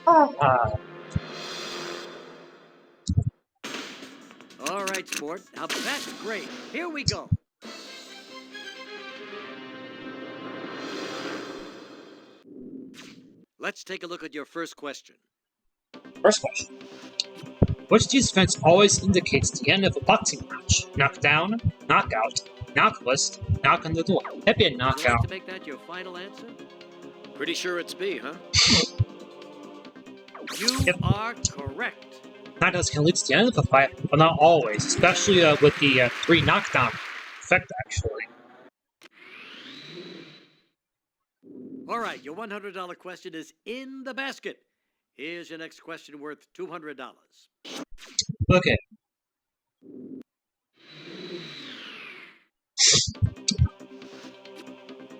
All right, Sport. Now that's great. Here we go. Let's take a look at your first question. First question. Which of these events always indicates the end of a boxing match? Knockdown, knockout, knocklist, knock on the door. That'd be a Would you knockout. like to make that your final answer? Pretty sure it's B, huh? You are correct. Knockouts can lead to the end of a fight, but not always, especially with the 3 knockdown effect, actually. All right, your $100 question is in the basket. Here's your next question worth $200. Okay.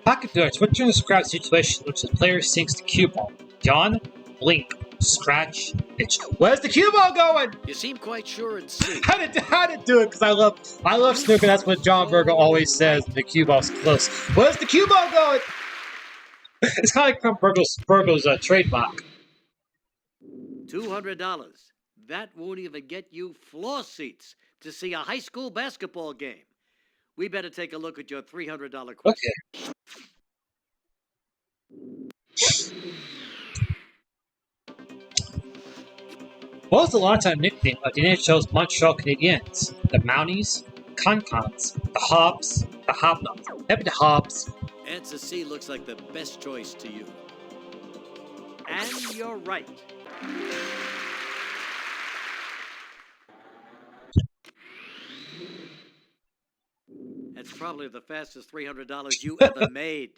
Pocket darts. What do you describe the situation in which the player sinks the cue ball? Yawn, blink, scratch, itch. Where's the cue ball going? You seem quite sure it's C. How to do it? Because I love snooker. That's what John Berger always says. The cue ball's close. Where's the cue ball going? It's kind of like from Berger's trademark. $200. That won't even get you floor seats to see a high school basketball game. We better take a look at your $300 question. Okay. What was the longtime nickname of the NHL's Montreal Canadiens? The Mounties, Concons, the Hobbs, the Hobnobs. That'd be the Hobbs. Answer C looks like the best choice to you. And you're right. That's probably the fastest $300 you ever made.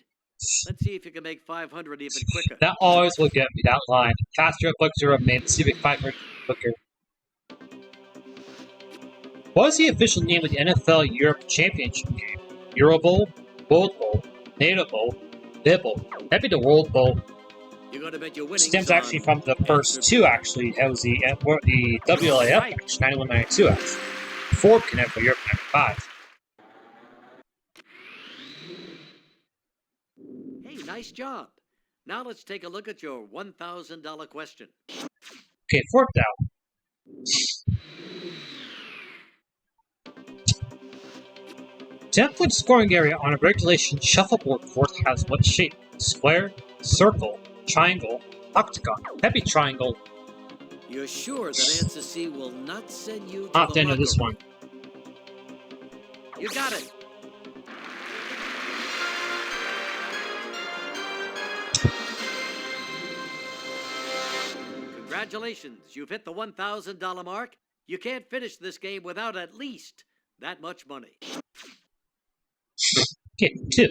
Let's see if you can make 500 even quicker. That always will get me, that line. Faster, quicker, made. See if you 500 quicker. What is the official name of the NFL Europe Championship game? Euro Bowl, World Bowl, NATO Bowl, Bib Bowl. That'd be the World Bowl. You're going to bet your winnings Stems actually from the first two, actually. That was the WLAF match, 91-92, actually. Before Connect for Europe 95. Hey, nice job. Now let's take a look at your $1,000 question. Okay, fourth down. The 10-foot scoring area on a regulation shuffleboard court has what shape? Square, circle, triangle, octagon. That'd be triangle. You're sure that answer C will not send you to Not the end of locker this room? one. You got it. Congratulations, you've hit the $1,000 mark. You can't finish this game without at least that much money. Okay, 2.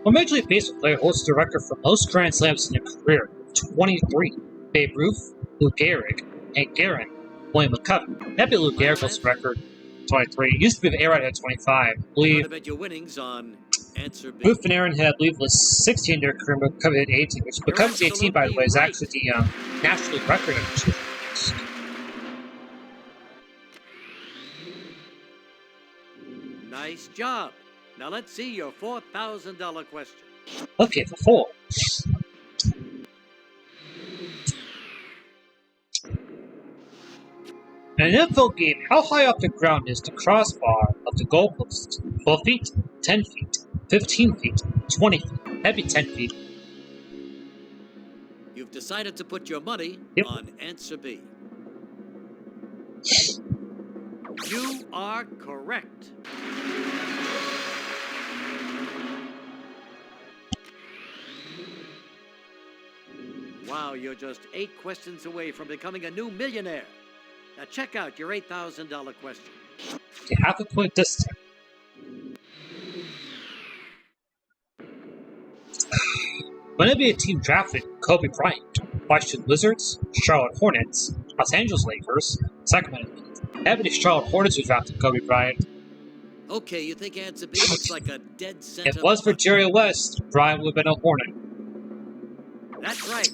What Major League Baseball player holds the record for most Grand Slams in their career? 23. Babe Ruth, Lou Gehrig, Hank Aaron, William McCovey. That'd be Lou Gehrig's record, 23. It used to be the Aaron had 25. I believe I'm bet your winnings on answer B. Ruth and Aaron had, I believe, was 16 in their career, but McCovey had 18, which becomes 18, by the way, is actually the National League record. Nice job. Now let's see your $4,000 question. Okay, for 4. In an NFL game, how high off the ground is the crossbar of the goalpost? 12 feet, 10 feet, 15 feet, 20 feet. That'd be 10 feet. You've decided to put your money on answer B. You are correct. Wow, you're just 8 questions away from becoming a new millionaire. Now check out your $8,000 question. Okay, half a point this time. When an NBA team drafted Kobe Bryant, Washington Wizards, Charlotte Hornets, Los Angeles Lakers, Sacramento Kings. That'd be the Charlotte Hornets who drafted Kobe Bryant. Okay, you think answer B looks like a dead center? If it was for Jerry West, Bryant would have been a Hornet. That's right.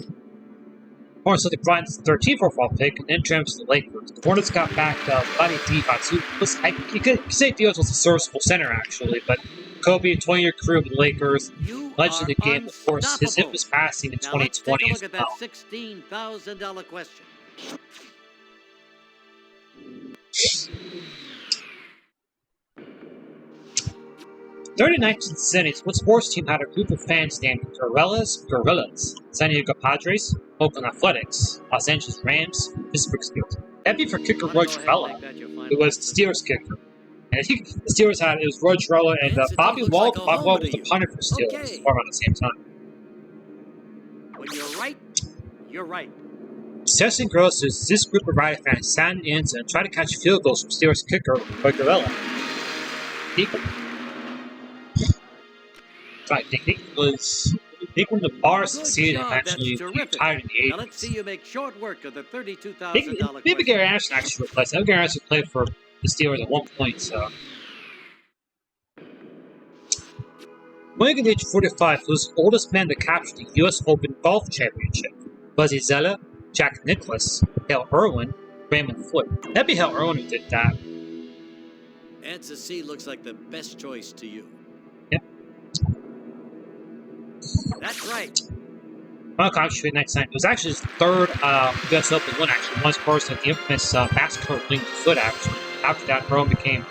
Hornets took Bryant's 13th overall pick and then transferred to the Lakers. The Hornets got back Buddy Divac, who was, you could say Divac was a serviceable center, actually, but Kobe, 20-year career with the Lakers. You Legend of the are game, of course. His hip unstoppable. was passing in Now let's take 2020 a as look at that well. $16,000 question. During the 1970s, what sports team had a group of fans named Gorillas, San Diego Padres, Oakland Athletics, Los Angeles Rams, Pittsburgh Steelers? That'd be for kicker Wanna Roy go ahead and Trevella. make that your final It was answer? the Steelers kicker. And I think the Steelers had, it was Roy Trevella and Kansas Bobby City looks Wald. like a Bobby Wald homer was to the you. punter for Steelers Okay. around the same time. When you're right, you're right. Testing gross is this group of Riot fans sat in the end zone and tried to catch field goals from Steelers kicker Roy Trevella. I think it was. I think when the bar Good succeeded, job, actually that's terrific. retired in the Now let's 80s. see you make short work of the $32,000 Maybe question. Gary Anderson actually replaced. I know Gary Anderson played for the Steelers at one point, so. When at the age of 45, he was the oldest man to capture the U.S. Open Golf Championship. Buzzy Zella, Jack Nicklaus, Hale Irwin, Raymond Floyd. That'd be Hale Irwin who did that. Answer C looks like the best choice to you. Yep. That's right. Well, actually, next time. It was actually his third U.S. Open win, actually. Once first at the infamous massacre linked foot, actually. After that, Irwin became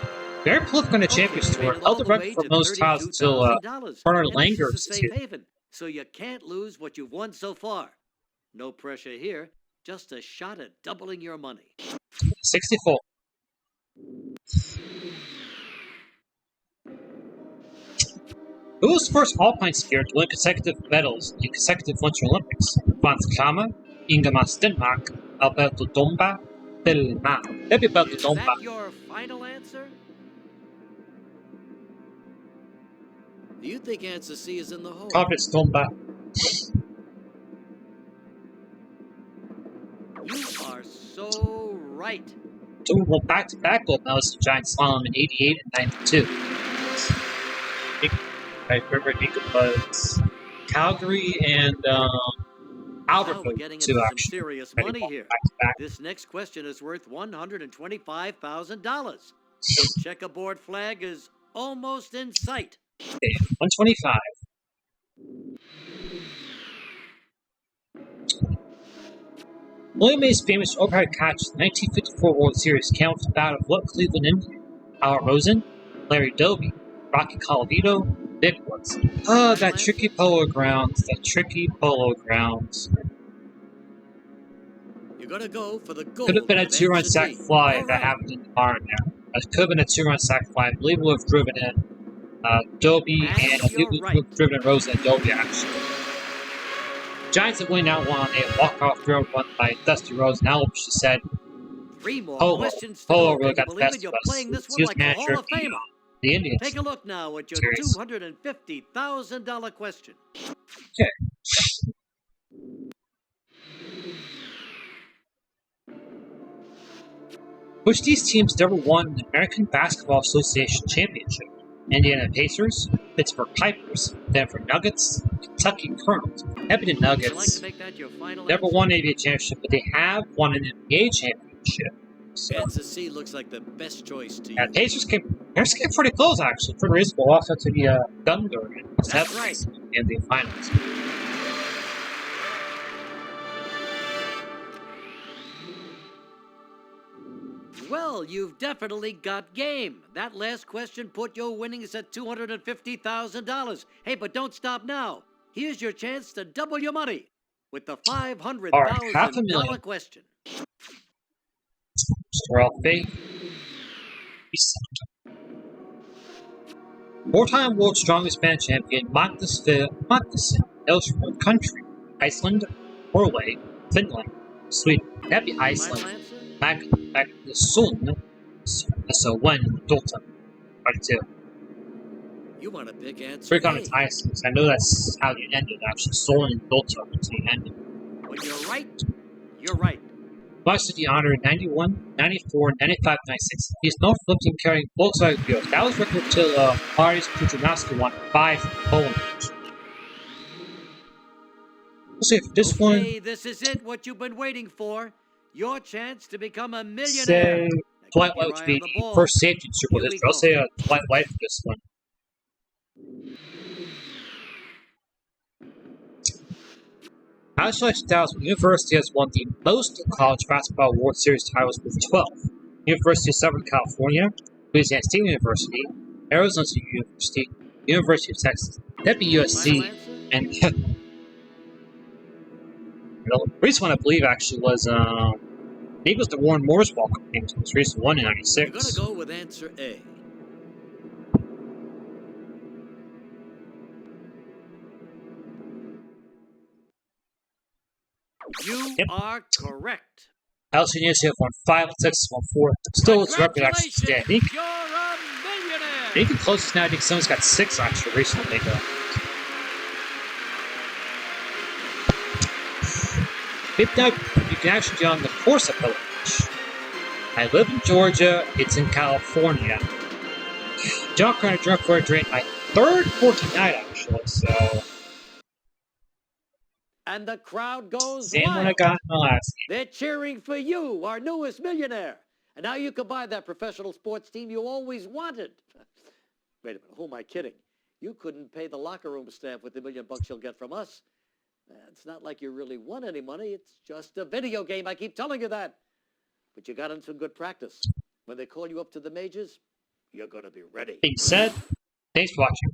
very prolific on the Champions Tour. Held the record for most titles until Bernard Langer This is a safe haven, so you can't lose what you've won so far. No pressure here, just a shot at doubling your money. 64. Who was the first alpine skier to win consecutive medals in consecutive Winter Olympics? Franz Klammer, Ingemar Stenmark, Alberto Domba, Bill Ma. That'd be Alberto Is Domba. that your final answer? Do you think answer C is in the hole? Probably it's Domba. You are so right. Two won back-to-back gold medals in Giant Slalom in 88 and 92. I remember I think it was Calgary and Now we're Albertville getting too, into some actually. serious They money won here. back-to-back. This next question is worth $125,000. The checkerboard flag is almost in sight. 125. Willie Mays' famous overhead catch in the 1954 World Series came off the bat of what Cleveland Indian? Al Rosen, Larry Doby, Rocky Colavito, Vic Woods. Oh, that tricky polo grounds. That tricky polo grounds. You're gonna go for the goal. Could have been a two-run sac fly if that happened in the barn now. It could have been a two-run sac fly. I believe we would have driven in Doby, and I believe we would have driven in Rosen and Doby, actually. Giants have won that one on a walk-off throw run by Dusty Rose. Now she said, Three more Polo. questions to Polo go. really Can got you the believe best it? You're of us. playing this He one was like a manager Hall of of Famer. the Indians. Take a look now at your Serious. $250,000 question. Okay. Which of these teams never won the American Basketball Association Championship? Indiana Pacers, Pittsburgh Pipers, Denver Nuggets, Kentucky Colonels. That'd be the Would you like Nuggets. to make that your final Never answer? won an NBA championship, but they have won an NBA championship. So, Answer C looks like the best choice to you. yeah, Pacers came pretty close, actually. Pretty reasonable. Lost out to the Thunder in the That's seventh in the finals. Well, you've definitely got game. That last question put your winnings at $250,000. Hey, but don't stop now. Here's your chance to double your money with the $500,000 question. Trophy. Four-time world's strongest man champion Magnuson hails from what country? Iceland, Norway, Finland, Sweden. That'd be Iceland. Final answer? Magnuson. S-O-N, Dalton. 22. You want to pick answer Break on A. its Iceland. I know that's how you ended, actually. Solon and Dalton is the ending. When you're right, you're right. Much to the honor in 91, 94, 95, 96. He's known for lifting carrying Volkswagen Beetles. That was record till Mariusz Pujanowski won 5 from Poland. We'll see if this one. Okay, this is it, what you've been waiting for. Your chance to become a millionaire. Say Now, Dwight keep your White would eye be on the the ball. first safety in Super Here we history. I'll go. say Dwight White for this one. Outside 2000, University has won the most college basketball World Series titles with 12. University of Southern California, Louisiana State University, Arizona State University, University of Texas, WUSC, and the recent one I believe actually was I think it was the Warren Morris Ball game, the most recent one in You're '96. gonna go with answer A. You are correct. LSU University have won 5 and Texas won 4. Still its record actually today. I think You're a millionaire. the closest now. I think someone's got 6 actually recently though. If now you can actually get on the course of Village. I live in Georgia. It's in California. John Carpenter drained my third 14 night actually. So And the crowd goes same one I wild. got in the last game. They're cheering for you, our newest millionaire. And now you can buy that professional sports team you always wanted. Wait a minute, who am I kidding? You couldn't pay the locker room staff with the $1 million you'll get from us. It's not like you really won any money. It's just a video game. I keep telling you that. But you got in some good practice. When they call you up to the majors, you're going to be ready. Being said, thanks for watching.